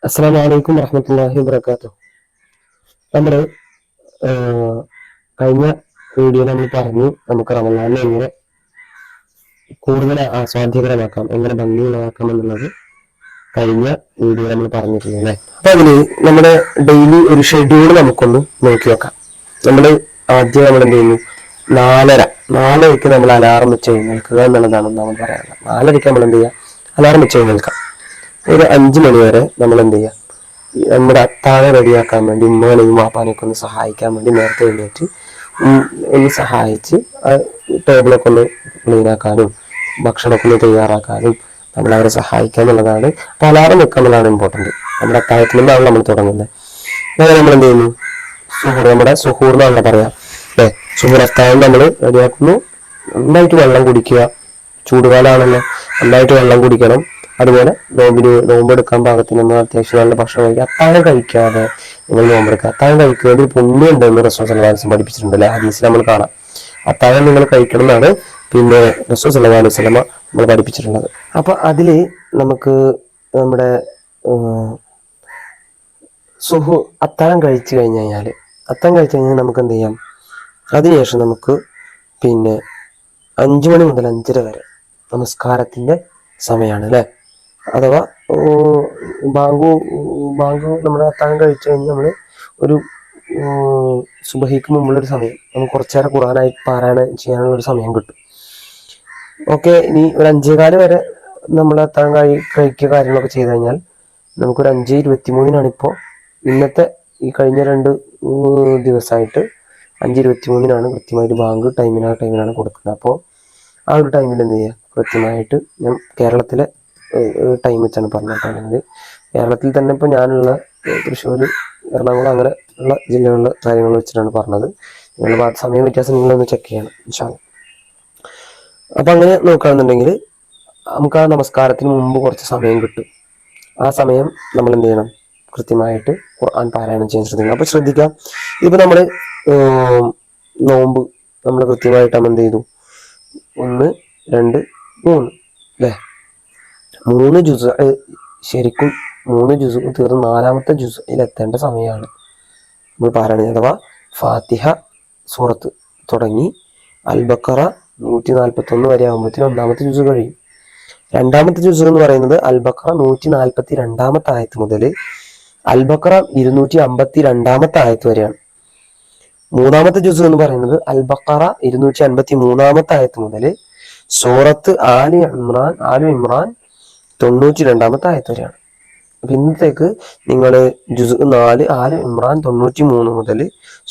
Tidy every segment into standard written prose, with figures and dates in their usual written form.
അസ്സലാമു അലൈക്കും വറഹ്മത്തുള്ളാഹി വബറകാതുഹു. നമ്മൾ കഴിഞ്ഞ വീഡിയോയിൽ നമ്മൾ പറഞ്ഞു നമുക്ക് റമദാനിനെ എങ്ങനെ കൂടുതൽ ആസ്വാദ്യകരമാക്കാം, എങ്ങനെ ഭംഗിയുള്ളതാക്കാം എന്നുള്ളത് കഴിഞ്ഞ വീഡിയോയിൽ നമ്മൾ പറഞ്ഞിട്ടുണ്ട് അല്ലേ. അപ്പൊ അതിന് നമ്മുടെ ഡെയിലി ഒരു ഷെഡ്യൂൾ നമുക്കൊന്ന് നോക്കി വെക്കാം. നമ്മൾ ആദ്യം നമ്മൾ എന്ത് ചെയ്യുന്നു, നാലരയ്ക്ക് നമ്മൾ അലാറം വെച്ച് എഴുന്നേൽക്കുക എന്നുള്ളതാണ് നമ്മൾ പറയാനുള്ളത്. 4:30 നമ്മൾ എന്ത് ചെയ്യുക, അലാറം വെച്ച് എഴുന്നേൽക്കാം. ഒരു 5 മണി വരെ നമ്മൾ എന്ത് ചെയ്യുക, നമ്മുടെ അത്താഴം റെഡിയാക്കാൻ വേണ്ടി ഉമ്മനെയും വാപ്പാനെയൊക്കെ ഒന്ന് സഹായിക്കാൻ വേണ്ടി നേരത്തെ എഴുന്നേറ്റ് ഒന്ന് സഹായിച്ച് ടേബിളൊക്കെ ഒന്ന് ക്ലീനാക്കാനും ഭക്ഷണമൊക്കെ ഒന്ന് തയ്യാറാക്കാനും നമ്മളവരെ സഹായിക്കുക എന്നുള്ളതാണ്. അപ്പോൾ അലാറം വെക്കുക എന്നുള്ളതാണ് ഇമ്പോർട്ടൻറ്റ്. നമ്മുടെ അത്താഴത്തിൽ നിന്നാണ് നമ്മൾ തുടങ്ങുന്നത്. അങ്ങനെ നമ്മൾ എന്ത് ചെയ്യുന്നു, നമ്മുടെ സുഹൂർ എന്നാണല്ലോ പറയാം അല്ലേ. സുഹൂർ അത്താഴം നമ്മൾ റെഡിയാക്കുന്നു. നന്നായിട്ട് വെള്ളം കുടിക്കുക, ചൂടുകാലമാണല്ലോ, നന്നായിട്ട് വെള്ളം കുടിക്കണം. അതുപോലെ നോമ്പെടുക്കാൻ പാകത്തിന് നമ്മൾ അത്യാവശ്യം നല്ല ഭക്ഷണം കഴിക്കുക. അത്താഴം കഴിക്കാതെ നിങ്ങൾ നോമ്പെടുക്കുക. അത്താഴം കഴിക്കുന്നതിൽ പുണ്യം എന്ന് റസൂൽ സല്ലല്ലാഹു അലൈഹി വസല്ലം പഠിപ്പിച്ചിട്ടുണ്ട് അല്ലെ. ഹദീസിൽ നമ്മൾ കാണാം അത്താഴം നിങ്ങൾ കഴിക്കണം എന്നാണ് പിന്നെ റസൂൽ സല്ലല്ലാഹു അലൈഹി വസല്ലം നമ്മൾ പഠിപ്പിച്ചിട്ടുള്ളത്. അപ്പൊ അതില് നമുക്ക് നമ്മുടെ അത്താഴം കഴിച്ചു കഴിഞ്ഞാൽ നമുക്ക് എന്ത് ചെയ്യാം, അതിനുശേഷം നമുക്ക് പിന്നെ 5 മണി മുതൽ 5:30 വരെ നമസ്കാരത്തിന്റെ സമയമാണ് അല്ലെ. അഥവാ ബാങ്ക് നമ്മുടെ അത്താഴം കഴിച്ചു കഴിഞ്ഞാൽ നമ്മൾ ഒരു സുബഹിക്ക് മുമ്പുള്ളൊരു സമയം നമുക്ക് കുറച്ചേരം ഖുർആനായി പാരായണം ചെയ്യാനുള്ള ഒരു സമയം കിട്ടും. ഓക്കെ, ഇനി ഒരു 5:15 വരെ നമ്മൾ അത്താഴം കഴിക്കുക കാര്യങ്ങളൊക്കെ ചെയ്ത് കഴിഞ്ഞാൽ നമുക്കൊരു 5:23 ഇപ്പോൾ ഇന്നത്തെ ഈ കഴിഞ്ഞ 2 ദിവസമായിട്ട് 5:23 കൃത്യമായിട്ട് ബാങ്ക് ടൈമിനാണ് കൊടുക്കുന്നത്. അപ്പോൾ ആ ഒരു ടൈമിൽ എന്ത് ചെയ്യുക, കൃത്യമായിട്ട് ഞാൻ കേരളത്തിലെ ടൈം വെച്ചാണ് പറഞ്ഞിട്ടുള്ളത്. കേരളത്തിൽ തന്നെ ഇപ്പോൾ ഞാനുള്ള തൃശ്ശൂർ, എറണാകുളം അങ്ങനെ ഉള്ള ജില്ലകളിലെ കാര്യങ്ങൾ വെച്ചിട്ടാണ് പറഞ്ഞത്. നിങ്ങളുടെ സമയം വ്യത്യാസം നിങ്ങളൊന്ന് ചെക്ക് ചെയ്യണം ഇൻഷാ അല്ലാഹ്. അപ്പം അങ്ങനെ നോക്കുകയാണെന്നുണ്ടെങ്കിൽ നമുക്ക് ആ നമസ്കാരത്തിന് മുമ്പ് കുറച്ച് സമയം കിട്ടും. ആ സമയം നമ്മൾ എന്ത് ചെയ്യണം, കൃത്യമായിട്ട് ഖുർആൻ പാരായണം ചെയ്യാൻ ശ്രദ്ധിക്കണം. അപ്പോൾ ശ്രദ്ധിക്കാം, ഇതിപ്പോൾ നമ്മൾ നോമ്പ് നമ്മൾ കൃത്യമായിട്ട് എന്ത് ചെയ്തു, 1, 2, 3 അല്ലേ, 3 ജുസ് ശരിക്കും 3 ജുസ് തീർന്ന് 4ാമത്തെ ജുസിൽ എത്തേണ്ട സമയമാണ് നമ്മൾ പാരായണം. അഥവാ ഫാത്തിഹ സൂറത്ത് തുടങ്ങി അൽ ബഖറ 141 വരെ ആകുമ്പോഴത്തേനും 1ാമത്തെ ജുസ് കഴിയും. 2ാമത്തെ ജുസ് എന്ന് പറയുന്നത് അൽ ബഖറ 142 ആയത്ത് മുതൽ അൽ ബഖറ 252 ആയത്ത് വരെയാണ്. 3ാമത്തെ ജുസ് എന്ന് പറയുന്നത് അൽ ബഖറ 253 ആയത്ത് മുതൽ സൂറത്ത് ആലു ഇമ്രാൻ 92 ആയത്ത് വരെയാണ്. അപ്പൊ ഇന്നത്തേക്ക് നിങ്ങൾ ജുസ് 4 ആലു ഇമ്രാൻ 93 മുതൽ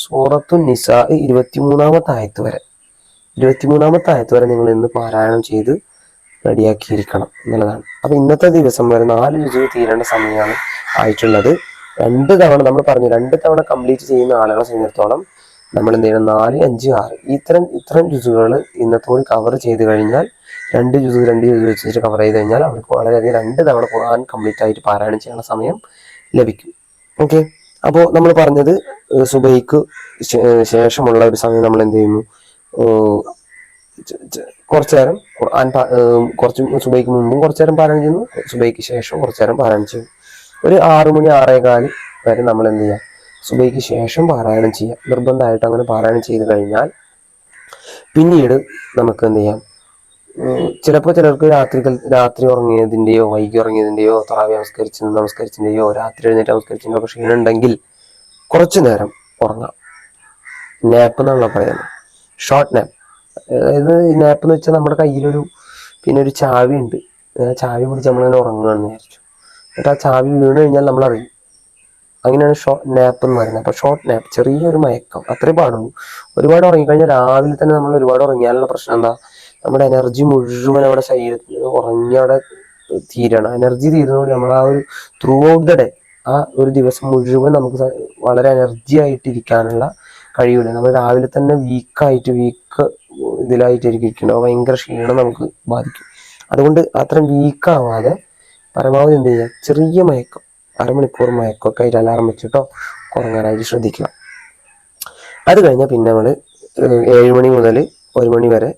സൂറത്തു നിസാ 23 ആയത്ത് വരെ നിങ്ങൾ ഇന്ന് പാരായണം ചെയ്ത് റെഡിയാക്കിയിരിക്കണം എന്നുള്ളതാണ്. അപ്പൊ ഇന്നത്തെ ദിവസം വരെ 4 ജുസ് തീരേണ്ട സമയമാണ് ആയിട്ടുള്ളത്. 2 തവണ നമ്മൾ പറഞ്ഞു, 2 തവണ കംപ്ലീറ്റ് ചെയ്യുന്ന ആളുകളെ സംബന്ധിച്ചിടത്തോളം നമ്മൾ എന്ത് ചെയ്യണം, 4, 5, 6 ഇത്തരം ജുസുകൾ ഇന്നത്തോട് കവർ ചെയ്ത് കഴിഞ്ഞാൽ 2 ജുസ് വെച്ചിട്ട് കവർ ചെയ്ത് കഴിഞ്ഞാൽ അവർക്ക് വളരെയധികം 2 തവണ ഖുർആൻ കംപ്ലീറ്റ് ആയിട്ട് പാരായണം ചെയ്യാനുള്ള സമയം ലഭിക്കും. ഓക്കെ, അപ്പോൾ നമ്മൾ പറഞ്ഞത് സുബഹിക്ക് ശേഷമുള്ള ഒരു സമയം നമ്മൾ എന്ത് ചെയ്യുന്നു, കുറച്ചു നേരം ഖുർആൻ സുബഹിക്ക് മുമ്പും കുറച്ചു നേരം പാരായണം ചെയ്യുന്നു, സുബഹിക്ക് ശേഷം കുറച്ചു നേരം പാരായണം ചെയ്യുന്നു. ഒരു 6 മണി 6:15 വരെ നമ്മൾ എന്ത് ചെയ്യുക, സുബഹിക്ക് ശേഷം പാരായണം ചെയ്യുക. നിർബന്ധമായിട്ട് അങ്ങനെ പാരായണം ചെയ്ത് കഴിഞ്ഞാൽ പിന്നീട് നമുക്ക് എന്ത് ചെയ്യാം, ചിലപ്പോൾ ചിലർക്ക് രാത്രി ഉറങ്ങിയതിൻ്റെയോ വൈകി ഉറങ്ങിയതിൻ്റെയോ തറാവി നമസ്കരിച്ചതിൻ്റെയോ രാത്രി എഴുന്നേറ്റ് നമസ്കരിച്ചതിൻ്റെയോ ഒക്കെ ക്ഷീണം ഉണ്ടെങ്കിൽ കുറച്ചു നേരം ഉറങ്ങാം. നാപ്പ് എന്നാണല്ലോ പറയുന്നത്, ഷോർട്ട് നാപ്പ്. അതായത് നാപ്പ് എന്ന് വെച്ചാൽ നമ്മുടെ കയ്യിലൊരു ഒരു ചാവി ഉണ്ട്. ചാവി പിടിച്ച് നമ്മളിങ്ങനെ ഉറങ്ങുകയാണെന്ന് വിചാരിച്ചു, എന്നിട്ട് ആ ചാവി വീണ് കഴിഞ്ഞാൽ നമ്മൾ അറിയും. അങ്ങനെയാണ് നാപ്പ് എന്ന് പറയുന്നത്. അപ്പൊ ഷോർട്ട് നാപ്പ്, ചെറിയൊരു മയക്കം, അത്രേ പാടുള്ളൂ. ഒരുപാട് ഉറങ്ങിക്കഴിഞ്ഞാൽ രാവിലെ തന്നെ നമ്മൾ ഒരുപാട് ഉറങ്ങിയാലുള്ള പ്രശ്നം എന്താ, നമ്മുടെ എനർജി മുഴുവൻ നമ്മുടെ ശരീരത്തിൽ ഉറങ്ങി അവിടെ തീരണം. എനർജി തീരുന്നതോടെ നമ്മൾ ആ ഒരു ത്രൂ ഔട്ട് ദ ഡേ, ആ ഒരു ദിവസം മുഴുവൻ നമുക്ക് വളരെ എനർജി ആയിട്ടിരിക്കാനുള്ള കഴിയില്ല. നമ്മൾ രാവിലെ തന്നെ വീക്ക് ഇതിലായിട്ടിരിക്കണം, ഭയങ്കര ക്ഷീണം നമുക്ക് ബാധിക്കും. അതുകൊണ്ട് അത്രയും വീക്കാവാതെ പരമാവധി എന്ത് ചെയ്യുക, ചെറിയ മയക്കം, അരമണിക്കൂർ മയക്കമൊക്കെ ആയിട്ട് അലാറം വെച്ചിട്ടോ ഉറങ്ങാനായിട്ട് ശ്രദ്ധിക്കുക. അത് കഴിഞ്ഞാൽ പിന്നെ നമ്മൾ 7 മണി മുതൽ 1 മണി വരെ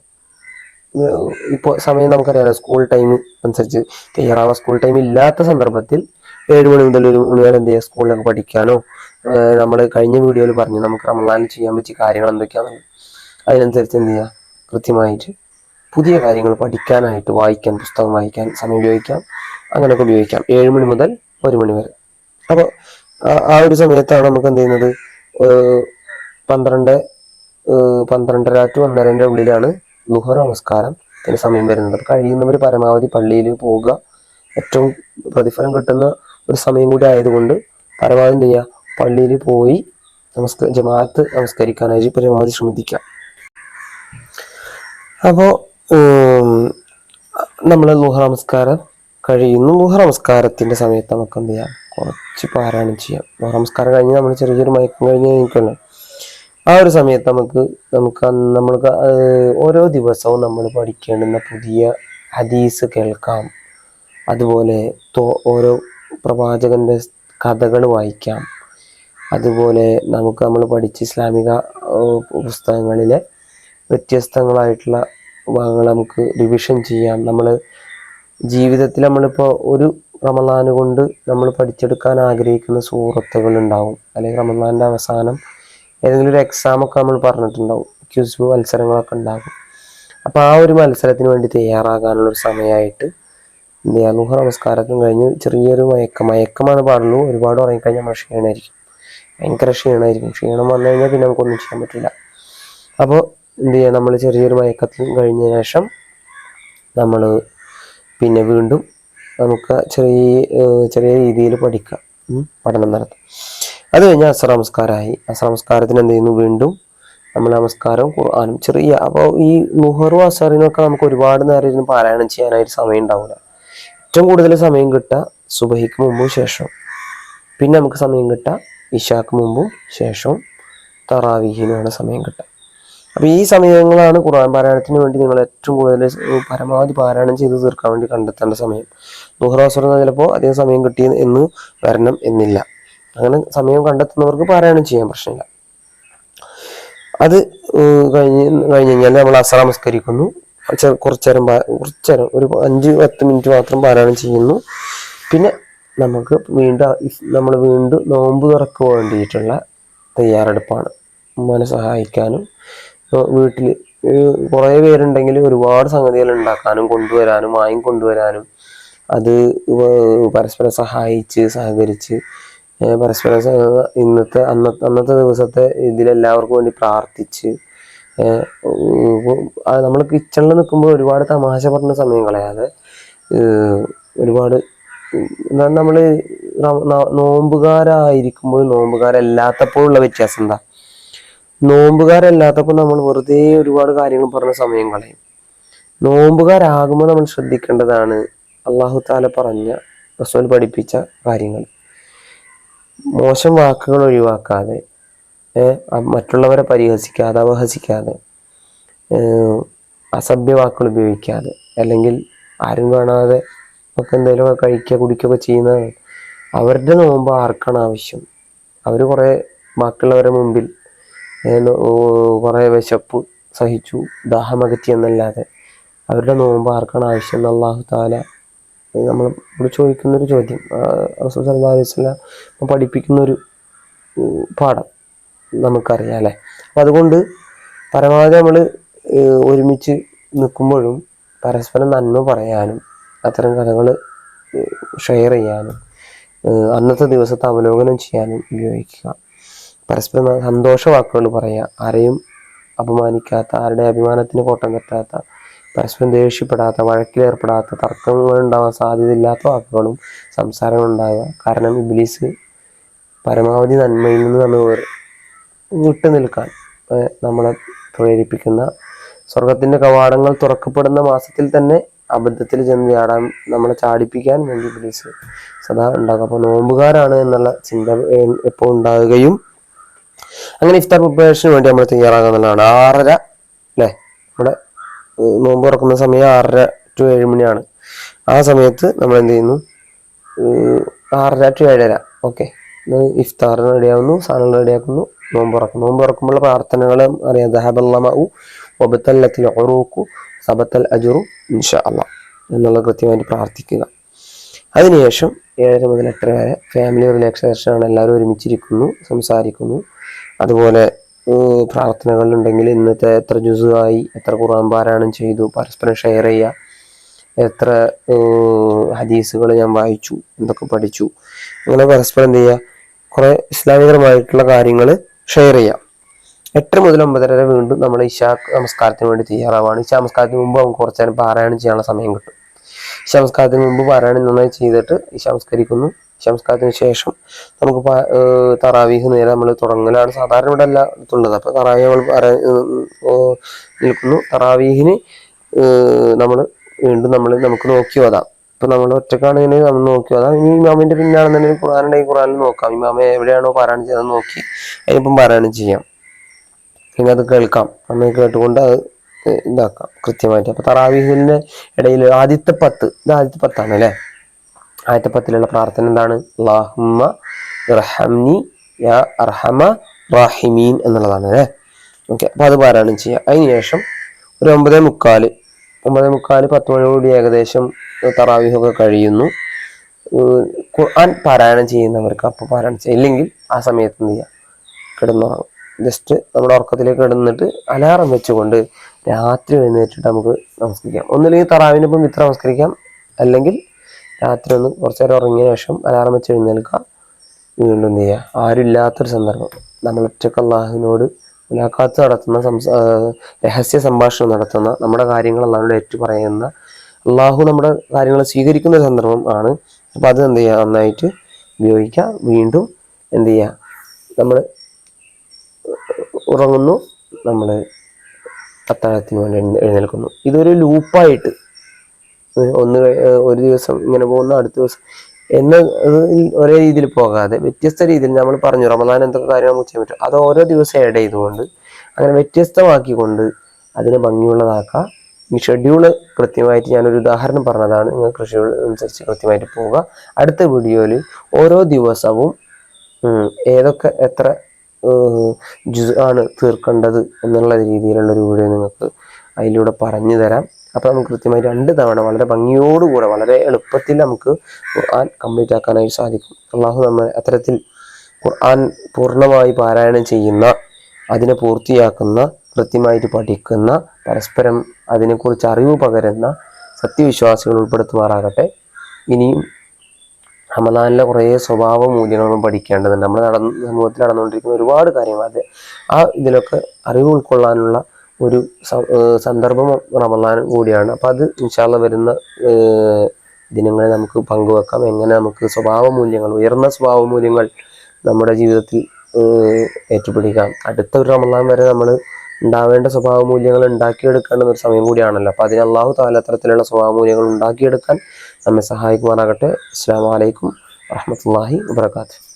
ഇപ്പോൾ സമയം നമുക്കറിയാലോ, സ്കൂൾ ടൈം അനുസരിച്ച് തയ്യാറാവാം. സ്കൂൾ ടൈം ഇല്ലാത്ത സന്ദർഭത്തിൽ 7 മണി മുതൽ 1 മണി വരെ എന്ത് ചെയ്യുക, സ്കൂളിലൊക്കെ പഠിക്കാനോ, നമ്മൾ കഴിഞ്ഞ വീഡിയോയിൽ പറഞ്ഞു നമുക്ക് റമദാനിൽ ചെയ്യാൻ പറ്റിയ കാര്യങ്ങൾ എന്തൊക്കെയാണെന്ന്. അതിനനുസരിച്ച് എന്ത് ചെയ്യുക, കൃത്യമായിട്ട് പുതിയ കാര്യങ്ങൾ പഠിക്കാനായിട്ട് വായിക്കാൻ, പുസ്തകം വായിക്കാൻ സമയം ഉപയോഗിക്കാം. അങ്ങനെയൊക്കെ ഉപയോഗിക്കാം 7 മണി മുതൽ 1 മണി വരെ. അപ്പോൾ ആ ഒരു സമയത്താണ് നമുക്ക് എന്ത് ചെയ്യുന്നത്, 12:30 to 1:30 ഉള്ളിലാണ് ളുഹർ നമസ്കാരത്തിന് സമയം വരുന്നത്. കഴിയുന്നവർ പരമാവധി പള്ളിയിൽ പോവുക. ഏറ്റവും പ്രതിഫലം കിട്ടുന്ന ഒരു സമയം കൂടി ആയതുകൊണ്ട് പരമാവധി എന്ത് ചെയ്യുക, പള്ളിയിൽ പോയി ജമാഅത്ത് നമസ്കരിക്കാനായിട്ട് പരമാവധി ശ്രമിക്കുക. അപ്പോൾ നമ്മൾ ളുഹർ നമസ്കാരം കഴിയുന്നു. ളുഹർ നമസ്കാരത്തിന്റെ സമയത്ത് നമുക്ക് എന്ത് ചെയ്യാം, കുറച്ച് പാരായണം ചെയ്യാം. ളുഹർ നമസ്കാരം കഴിഞ്ഞ് നമ്മൾ ചെറിയൊരു മയക്കം കഴിഞ്ഞ് നിൽക്കണം. ആ ഒരു സമയത്ത് നമ്മൾക്ക് ഓരോ ദിവസവും നമ്മൾ പഠിക്കേണ്ടുന്ന പുതിയ ഹദീസ് കേൾക്കാം. അതുപോലെ ഓരോ പ്രവാചകന്റെ കഥകൾ വായിക്കാം. അതുപോലെ നമ്മൾ പഠിച്ച ഇസ്ലാമിക പുസ്തകങ്ങളിലെ വ്യത്യസ്തങ്ങളായിട്ടുള്ള ഭാഗങ്ങൾ നമുക്ക് റിവിഷൻ ചെയ്യാം. നമ്മൾ ജീവിതത്തിൽ നമ്മളിപ്പോൾ ഒരു റമളാന് കൊണ്ട് നമ്മൾ പഠിച്ചെടുക്കാൻ ആഗ്രഹിക്കുന്ന സൂറത്തുകൾ ഉണ്ടാവും. അല്ലെങ്കിൽ റമളാന്റെ അവസാനം ഏതെങ്കിലും ഒരു എക്സാമൊക്കെ നമ്മൾ പറഞ്ഞിട്ടുണ്ടാവും, ക്വിസ് മത്സരങ്ങളൊക്കെ ഉണ്ടാകും. അപ്പോൾ ആ ഒരു മത്സരത്തിന് വേണ്ടി തയ്യാറാകാനുള്ള ഒരു സമയമായിട്ട് എന്ത് ചെയ്യുക, ളുഹർ നമസ്കാരത്തിന് കഴിഞ്ഞ് ചെറിയൊരു മയക്കമാണ് പാടുള്ളൂ. ഒരുപാട് ഉറങ്ങിക്കഴിഞ്ഞാൽ നമ്മൾ ക്ഷീണമായിരിക്കും, ഭയങ്കര ക്ഷീണമായിരിക്കും. ക്ഷീണം വന്നു കഴിഞ്ഞാൽ പിന്നെ നമുക്കൊന്നും ചെയ്യാൻ പറ്റില്ല. അപ്പോൾ എന്ത് ചെയ്യുക, നമ്മൾ ചെറിയൊരു മയക്കത്തിൽ കഴിഞ്ഞ ശേഷം നമ്മൾ പിന്നെ വീണ്ടും നമുക്ക് ചെറിയ രീതിയിൽ പഠനം നടത്തും. അത് കഴിഞ്ഞാൽ അസ്ർ നമസ്കാരമായി. അസ്ർ നമസ്കാരത്തിന് എന്ത് ചെയ്യുന്നു, വീണ്ടും നമ്മൾ നമസ്കാരവും ഖുർആനും അപ്പോൾ ഈ ളുഹറും അസറിനൊക്കെ നമുക്ക് ഒരുപാട് നേരം ഇരുന്ന് പാരായണം ചെയ്യാനായിട്ട് സമയം ഉണ്ടാവില്ല. ഏറ്റവും കൂടുതൽ സമയം കിട്ടുക സുബഹിക്ക് മുമ്പും ശേഷം, പിന്നെ നമുക്ക് സമയം കിട്ടുക ഇശാക്ക് മുമ്പും ശേഷവും, തറാവീഹിനുമാണ് സമയം കിട്ടുക. അപ്പോൾ ഈ സമയങ്ങളാണ് ഖുർആൻ പാരായണത്തിന് വേണ്ടി നിങ്ങൾ ഏറ്റവും കൂടുതൽ പരമാവധി പാരായണം ചെയ്ത് തീർക്കാൻ വേണ്ടി കണ്ടെത്തേണ്ട സമയം. ളുഹർ അസർ ചിലപ്പോൾ അധികം സമയം കിട്ടി എന്ന് വരണം എന്നില്ല. അങ്ങനെ സമയം കണ്ടെത്തുന്നവർക്ക് പാരായണം ചെയ്യാൻ പ്രശ്നമില്ല. അത് കഴിഞ്ഞ് കഴിഞ്ഞാൽ നമ്മൾ അസർ നമസ്കരിക്കുന്നു. കുറച്ചേരം ഒരു 5-10 മിനിറ്റ് മാത്രം പാരായണം ചെയ്യുന്നു. പിന്നെ നമ്മൾ വീണ്ടും നോമ്പ് തുറക്ക് വേണ്ടിയിട്ടുള്ള തയ്യാറെടുപ്പാണ്. ഉമ്മാനെ സഹായിക്കാനും, വീട്ടിൽ കുറേ പേരുണ്ടെങ്കിൽ ഒരുപാട് സംഗതികൾ ഉണ്ടാക്കാനും കൊണ്ടുവരാനും വാങ്ങിക്കൊണ്ടുവരാനും, അത് പരസ്പരം സഹകരിച്ച് പരസ്പരം അന്നത്തെ ദിവസത്തെ ഇതിലെല്ലാവർക്കും വേണ്ടി പ്രാർത്ഥിച്ച്, നമ്മൾ കിച്ചണിൽ നിൽക്കുമ്പോൾ ഒരുപാട് തമാശ പറഞ്ഞ സമയം കളയാതെ ഒരുപാട് നമ്മൾ നോമ്പുകാരായിരിക്കുമ്പോൾ നോമ്പുകാരല്ലാത്തപ്പോഴുള്ള വ്യത്യാസം എന്താ, നോമ്പുകാരല്ലാത്തപ്പോൾ നമ്മൾ വെറുതെ ഒരുപാട് കാര്യങ്ങൾ പറഞ്ഞ സമയം കളയും. നോമ്പുകാരാകുമ്പോൾ നമ്മൾ ശ്രദ്ധിക്കേണ്ടതാണ് അള്ളാഹു താല പറഞ്ഞ, റസൂൽ പഠിപ്പിച്ച കാര്യങ്ങൾ. മോശം വാക്കുകൾ ഒഴിവാക്കാതെ, മറ്റുള്ളവരെ പരിഹസിക്കാതെ, അപഹസിക്കാതെ, അസഭ്യ വാക്കുകൾ ഉപയോഗിക്കാതെ, അല്ലെങ്കിൽ ആരും കാണാതെ ഒക്കെ എന്തെങ്കിലുമൊക്കെ കഴിക്കുക കുടിക്കുകയൊക്കെ ചെയ്യുന്നത് അവരുടെ നോമ്പ് ആർക്കാണ് ആവശ്യം? അവർ കുറേ ബാക്കിയുള്ളവരുടെ മുമ്പിൽ കുറേ വിശപ്പ് സഹിച്ചു ദാഹമകറ്റി എന്നല്ലാതെ അവരുടെ നോമ്പ് ആർക്കാണ് ആവശ്യം എന്ന് അള്ളാഹു താല നമ്മൾ ഇവിടെ ചോദിക്കുന്നൊരു ചോദ്യം. റസൂൽ സല്ലല്ലാഹു അലൈഹി വസല്ലം പഠിപ്പിക്കുന്നൊരു പാഠം നമുക്കറിയാം അല്ലേ. അപ്പം അതുകൊണ്ട് പരമാവധി നമ്മൾ ഒരുമിച്ച് നിൽക്കുമ്പോഴും പരസ്പരം നന്മ പറയാനും, അത്തരം കഥകൾ ഷെയർ ചെയ്യാനും, അന്നത്തെ ദിവസത്തെ അവലോകനം ചെയ്യാനും ഉപയോഗിക്കുക. പരസ്പരം സന്തോഷ വാക്കുകൾ പറയുക, ആരെയും അപമാനിക്കാത്ത, ആരുടെ അഭിമാനത്തിന് കോട്ടം തട്ടാത്ത, പരസ്പരം ദേഷ്യപ്പെടാത്ത, വഴക്കിലേർപ്പെടാത്ത, തർക്കങ്ങൾ ഉണ്ടാവാൻ സാധ്യതയില്ലാത്ത വാക്കുകളും സംസാരങ്ങളും ഉണ്ടാകുക. കാരണം ഇബ്ലീസ് പരമാവധി നന്മയിൽ നിന്ന് നമ്മൾ വിട്ടു നിൽക്കാൻ നമ്മളെ പ്രേരിപ്പിക്കുന്ന, സ്വർഗത്തിന്റെ കവാടങ്ങൾ തുറക്കപ്പെടുന്ന മാസത്തിൽ തന്നെ അബദ്ധത്തിൽ ചെന്ന് ചാടാൻ, നമ്മളെ ചാടിപ്പിക്കാൻ വേണ്ടി ഇബ്ലീസ് സദാ ഉണ്ടാകും. അപ്പോൾ നോമ്പുകാരാണ് എന്നുള്ള ചിന്ത എപ്പോൾ ഉണ്ടാകുകയും അങ്ങനെ ഇഫ്താർ പ്രിപ്പറേഷന് വേണ്ടി നമ്മൾ തയ്യാറാകുന്നതാണ്. 6:30 അല്ലേ, നമ്മുടെ നോമ്പ് തുറക്കുന്ന സമയം 6:30 to 7 മണിയാണ്. ആ സമയത്ത് നമ്മൾ എന്ത് ചെയ്യുന്നു, 6:30 to 7:30 ഓക്കെ, ഇഫ്താറിന് റെഡിയാകുന്നു, സാധനങ്ങൾ റെഡിയാക്കുന്നു, നോമ്പ് തുറക്കുമ്പോൾ പ്രാർത്ഥനകൾ അറിയാം. ദഹബല്ലമഉ വബതല്ലത്തിൽ ഉറൂഖു സബത്തൽ അജുറു ഇൻഷാ അള്ളാഹ് എന്നുള്ളത് കൃത്യമായിട്ട് പ്രാർത്ഥിക്കുക. അതിനുശേഷം 7:30 മുതൽ 8:30 വരെ ഫാമിലി റിലാക്സേഷനാണ്. എല്ലാവരും ഒരുമിച്ചിരിക്കുന്നു, സംസാരിക്കുന്നു. അതുപോലെ പ്രാർത്ഥനകളുണ്ടെങ്കിൽ ഇന്നത്തെ എത്ര ജുസുആയി, എത്ര ഖുർആൻ പാരായണം ചെയ്തു, പരസ്പരം ഷെയർ ചെയ്യുക. എത്ര ഹദീസുകൾ ഞാൻ വായിച്ചു, എന്തൊക്കെ പഠിച്ചു, അങ്ങനെ പരസ്പരം എന്ത് ചെയ്യുക, കുറെ ഇസ്ലാമികപരമായിട്ടുള്ള കാര്യങ്ങൾ ഷെയർ ചെയ്യാം. 8 മുതൽ 9:30 വരെ വീണ്ടും നമ്മൾ ഇശാ നമസ്കാരത്തിന് വേണ്ടി തയ്യാറാവാണ്. ഇശാ നമസ്കാരത്തിന് മുമ്പ് നമുക്ക് കുറച്ച് നേരം പാരായണം ചെയ്യാനുള്ള സമയം കിട്ടും. ഇശാ നമസ്കാരത്തിന് മുമ്പ് പാരായണം നന്നായി ചെയ്തിട്ട് ഇശാ നമസ്കരിക്കുന്നു. ഇശാ നമസ്കാരത്തിന് ശേഷം നമുക്ക് തറാവീഹ് നേരെ നമ്മൾ തുടങ്ങലാണ് സാധാരണ ഇവിടെ എല്ലാത്തുള്ളത്. അപ്പോൾ തറാവീഹ് നമ്മൾ നിൽക്കുന്നു. തറാവീഹിന് നമ്മൾ വീണ്ടും നമുക്ക് നോക്കി ഓതാം. ഇപ്പൊ നമ്മൾ ഒറ്റക്കാണെങ്കിൽ നമ്മൾ നോക്കി ഓതാം. ഇനി ഇമാമിന്റെ പിന്നാണെന്നുണ്ടെങ്കിൽ ഖുർആനുണ്ടെങ്കിൽ ഖുർആനിൽ നോക്കാം. ഇമാമ എവിടെയാണോ പാരായണം ചെയ്തത് നോക്കി അതിനിപ്പം പാരായണം ചെയ്യാം. പിന്നെ അത് കേൾക്കാം, നമ്മൾ കേട്ടുകൊണ്ട് അത് ഇതാക്കാം കൃത്യമായിട്ട്. അപ്പൊ തറാവീഹിന്റെ ഇടയിൽ ആദ്യത്തെ 10, ഇത് ആദ്യത്തെ 10 അല്ലേ. ആദ്യത്തെ 10 പ്രാർത്ഥന എന്താണ്? അല്ലാഹുമ്മ ഇർഹംനി യാ അർഹമ റാഹിമീൻ എന്നുള്ളതാണ് അല്ലേ. ഓക്കെ, അപ്പൊ അത് പാരായണം ചെയ്യാം. അതിനുശേഷം ഒരു 9:45 10 മണിയോടുകൂടി ഏകദേശം തറാവീഹൊക്കെ കഴിയുന്നു. ഖുർആൻ പാരായണം ചെയ്യുന്നവർക്ക് അപ്പോൾ പാരായണം ചെയ്യാം. ഇല്ലെങ്കിൽ ആ സമയത്ത് എന്ത് ചെയ്യാം, കിടന്നുറങ്ങും. ജസ്റ്റ് നമ്മുടെ ഉറക്കത്തിലേക്ക് കിടന്നിട്ട് അലാറം വെച്ചുകൊണ്ട് രാത്രി എഴുന്നേറ്റിട്ട് നമുക്ക് നമസ്കരിക്കാം. ഒന്നില്ലെങ്കിൽ തറാവിനൊപ്പം ഇത്ര നമസ്കരിക്കാം, അല്ലെങ്കിൽ രാത്രി ഒന്ന് കുറച്ചു നേരം ഉറങ്ങിയ ശേഷം അലാറം വെച്ച് എഴുന്നേൽക്കാം. വീണ്ടും എന്ത് ചെയ്യുക, ആരും ഇല്ലാത്തൊരു സന്ദർഭം നമ്മൾ ഒറ്റക്ക് അള്ളാഹുവിനോട് മുലാഖാത്ത് നടത്തുന്ന, രഹസ്യ സംഭാഷണം നടത്തുന്ന, നമ്മുടെ കാര്യങ്ങൾ അള്ളാഹുവിനോട് ഏറ്റു പറയുന്ന, അള്ളാഹു നമ്മുടെ കാര്യങ്ങൾ സ്വീകരിക്കുന്ന ഒരു സന്ദർഭം ആണ്. അപ്പം അത് എന്ത് ചെയ്യുക, നന്നായിട്ട് ഉപയോഗിക്കുക. വീണ്ടും എന്ത് ചെയ്യുക, നമ്മൾ ഉറങ്ങുന്നു, നമ്മൾ അത്താഴത്തിന് വേണ്ടി എഴുന്നേൽക്കുന്നു. ഇതൊരു ലൂപ്പായിട്ട് ഒരു ദിവസം ഇങ്ങനെ പോകുന്ന, അടുത്ത ദിവസം എന്ന ഒരേ രീതിയിൽ പോകാതെ വ്യത്യസ്ത രീതിയിൽ നമ്മൾ പറഞ്ഞു റമദാൻ എന്തൊക്കെ കാര്യം നമുക്ക് ചെയ്യാൻ പറ്റും അത് ഓരോ ദിവസം ആഡ് ചെയ്തുകൊണ്ട് അങ്ങനെ വ്യത്യസ്തമാക്കിക്കൊണ്ട് അതിനെ ഭംഗിയുള്ളതാക്കുക. ഈ ഷെഡ്യൂള് കൃത്യമായിട്ട് ഞാനൊരു ഉദാഹരണം പറഞ്ഞതാണ്. നിങ്ങൾക്ക് ഷെഡ്യൂൾ അനുസരിച്ച് കൃത്യമായിട്ട് പോവുക. അടുത്ത വീഡിയോയിൽ ഓരോ ദിവസവും ഏതൊക്കെ എത്ര ജുസ് ആണ് തീർക്കേണ്ടത് എന്നുള്ള രീതിയിലുള്ളൊരു വീഡിയോ നിങ്ങൾക്ക് അതിലൂടെ പറഞ്ഞു തരാം. അപ്പോൾ നമുക്ക് കൃത്യമായി 2 തവണ വളരെ ഭംഗിയോടുകൂടെ വളരെ എളുപ്പത്തിൽ നമുക്ക് ഖുർആൻ കംപ്ലീറ്റ് ആക്കാനായി സാധിക്കും. അള്ളാഹു നമ്മൾ അത്തരത്തിൽ ഖുർആൻ പൂർണ്ണമായി പാരായണം ചെയ്യുന്ന, അതിനെ പൂർത്തിയാക്കുന്ന, കൃത്യമായിട്ട് പഠിക്കുന്ന, പരസ്പരം അതിനെക്കുറിച്ച് അറിവ് പകരുന്ന സത്യവിശ്വാസികൾ ഉൾപ്പെടുത്തുമാറാകട്ടെ. ഇനിയും റമദാനിലെ കുറേ സ്വഭാവ മൂല്യങ്ങളും പഠിക്കേണ്ടതുണ്ട്. നമ്മൾ സമൂഹത്തിൽ നടന്നുകൊണ്ടിരിക്കുന്ന ഒരുപാട് കാര്യങ്ങൾ, അത് ഇതിലൊക്കെ അറിവ് ഉൾക്കൊള്ളാനുള്ള ഒരു സന്ദർഭം റമദാൻ കൂടിയാണ്. അപ്പം അത് ഇൻഷാ അല്ലാഹ് വരുന്ന ദിനങ്ങളിൽ നമുക്ക് പങ്കുവെക്കാം. എങ്ങനെ നമുക്ക് സ്വഭാവ മൂല്യങ്ങൾ, ഉയർന്ന സ്വഭാവ മൂല്യങ്ങൾ നമ്മുടെ ജീവിതത്തിൽ ഏറ്റുപിടിക്കാം. അടുത്ത ഒരു റമദാൻ വരെ നമ്മൾ ഉണ്ടാവേണ്ട സ്വഭാവ മൂല്യങ്ങൾ ഉണ്ടാക്കിയെടുക്കേണ്ട ഒരു സമയം കൂടിയാണല്ലോ. അപ്പം അതിന് അല്ലാഹു തആല അത്തരത്തിലുള്ള സ്വഭാവ മൂല്യങ്ങൾ ഉണ്ടാക്കിയെടുക്കാൻ നമ്മെ സഹായിക്കുമാറാകട്ടെ. അസ്സലാമു അലൈക്കും വറഹ്മത്തുള്ളാഹി വബറകാതുഹു.